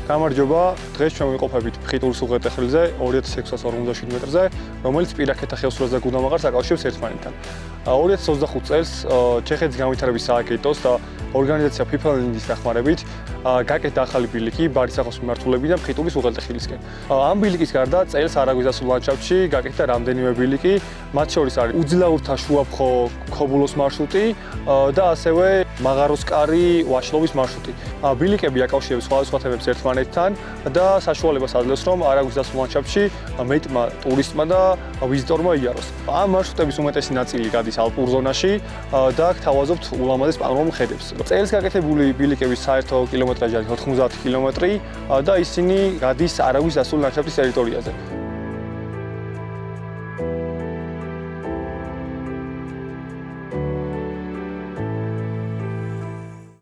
გამარჯობა, დღეს ჩვენ ვიყოფებით ფხიტურის უღელტეხილზე 2647 მეტრზე, რომელიც პირაქეთა ხევსურას და გუდამაღარს აკავშირებს ერთმანეთთან. 2025 წელს ჩეხეთის განვითარების სააგენტოს და ორგანიზაცია FIFA-ლის დახმარებით გაკეთდა ახალი ბილიკი ბარისახოს მიმართულებიდან ფხიტურის უღელტეხილისკენ. ამ ბილიკის გარდა წელს არაგვის დასულ ლანდშაფტში გაკეთდა რამდენიმე ბილიკი, მათ შორის არის უძლაურთა შუაფხო ქობულოს მარშრუტი და ასევე მაღაროსკარი ვაშლობის მარშრუტი. ბილიკები აკავშირებს სხვადასხვა თემებს ერთმანეთთან და საშუალებას აძლევს, რომ არაგვის დასულ ლანდშაფტში მეტმა ტურისტმა და ვიზიტორმა იაროს. ამ მარშრუტების უმეტესი ნაწილი გადის ალპურ ზონაში და გთავაზობთ ულამაზეს პანორამულ ხედებს. წელს გაკეთებული ბილიკების საერთო კილომეტრაჟი არის 90 კილომეტრი და ისინი გადის არაგვის დასული ლანდშაფტის ტერიტორიაზე.